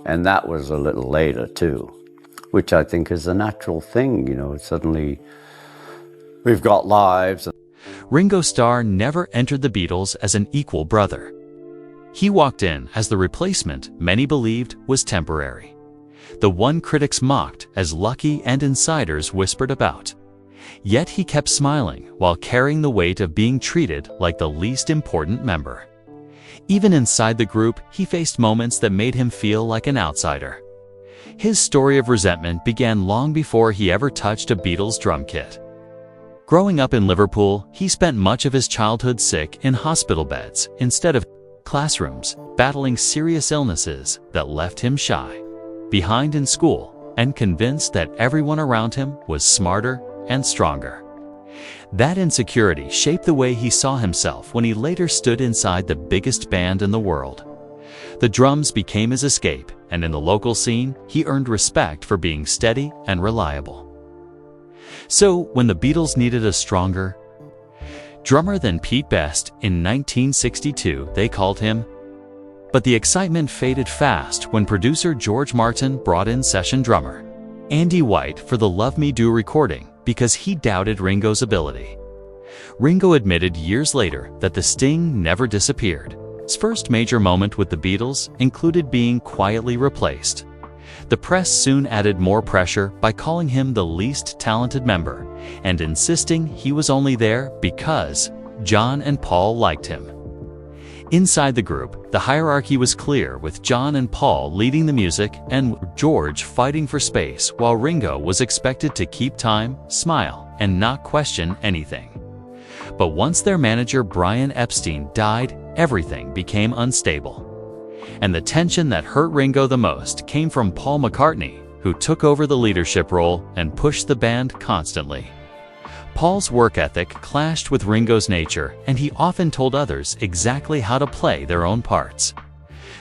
And that was a little later too, which I think is a natural thing, you know. Suddenly we've got lives. Ringo Starr never entered the Beatles as an equal brother. He walked in as the replacement many believed was temporary, the one critics mocked as lucky and insiders whispered about. Yet he kept smiling while carrying the weight of being treated like the least important member. Even inside the group, he faced moments that made him feel like an outsider. His story of resentment began long before he ever touched a Beatles drum kit. Growing up in Liverpool, he spent much of his childhood sick in hospital beds instead of classrooms, battling serious illnesses that left him shy, behind in school, and convinced that everyone around him was smarter and stronger. That insecurity shaped the way he saw himself when he later stood inside the biggest band in the world. The drums became his escape, and in the local scene, he earned respect for being steady and reliable. So, when the Beatles needed a stronger drummer than Pete Best in 1962, they called him. But the excitement faded fast when producer George Martin brought in session drummer Andy White for the Love Me Do recording because he doubted Ringo's ability. Ringo admitted years later that the sting never disappeared. His first major moment with the Beatles included being quietly replaced. The press soon added more pressure by calling him the least talented member and insisting he was only there because John and Paul liked him. Inside the group, the hierarchy was clear, with John and Paul leading the music and George fighting for space, while Ringo was expected to keep time, smile, and not question anything. But once their manager Brian Epstein died, everything became unstable. And the tension that hurt Ringo the most came from Paul McCartney, who took over the leadership role and pushed the band constantly. Paul's work ethic clashed with Ringo's nature, and he often told others exactly how to play their own parts.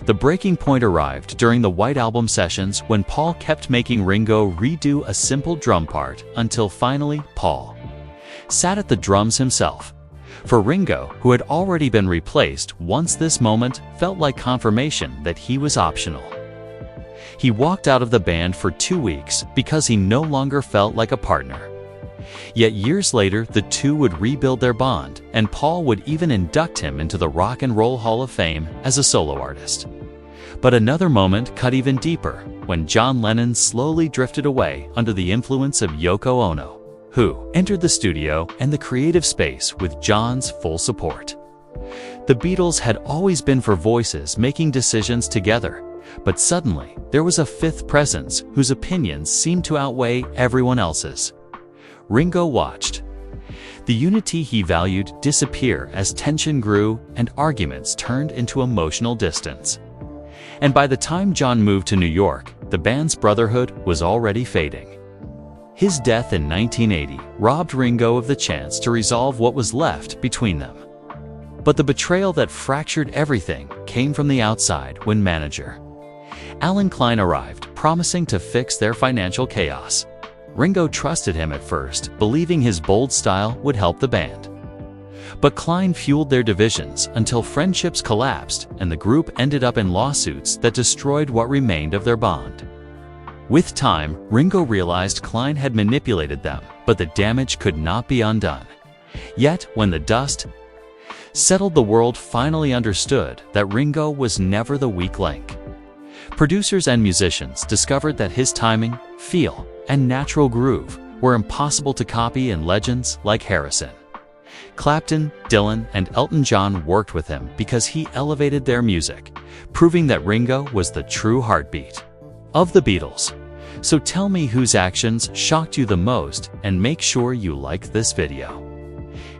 The breaking point arrived during the White Album sessions when Paul kept making Ringo redo a simple drum part until finally Paul sat at the drums himself. For Ringo, who had already been replaced once, this moment felt like confirmation that he was optional. He walked out of the band for 2 weeks because he no longer felt like a partner. Yet years later, the two would rebuild their bond, and Paul would even induct him into the Rock and Roll Hall of Fame as a solo artist. But another moment cut even deeper when John Lennon slowly drifted away under the influence of Yoko Ono, who entered the studio and the creative space with John's full support. The Beatles had always been for voices making decisions together, but suddenly there was a fifth presence whose opinions seemed to outweigh everyone else's. Ringo watched the unity he valued disappear as tension grew and arguments turned into emotional distance. And by the time John moved to New York, the band's brotherhood was already fading. His death in 1980 robbed Ringo of the chance to resolve what was left between them. But the betrayal that fractured everything came from the outside when manager Alan Klein arrived, promising to fix their financial chaos. Ringo trusted him at first, believing his bold style would help the band. But Klein fueled their divisions until friendships collapsed and the group ended up in lawsuits that destroyed what remained of their bond. With time, Ringo realized Klein had manipulated them, but the damage could not be undone. Yet, when the dust settled, the world finally understood that Ringo was never the weak link. Producers and musicians discovered that his timing, feel, and natural groove were impossible to copy in legends like Harrison. Clapton, Dylan, and Elton John worked with him because he elevated their music, proving that Ringo was the true heartbeat of the Beatles. So tell me whose actions shocked you the most, and make sure you like this video.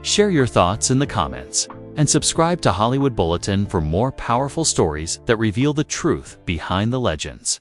Share your thoughts in the comments, and subscribe to Hollywood Bulletin for more powerful stories that reveal the truth behind the legends.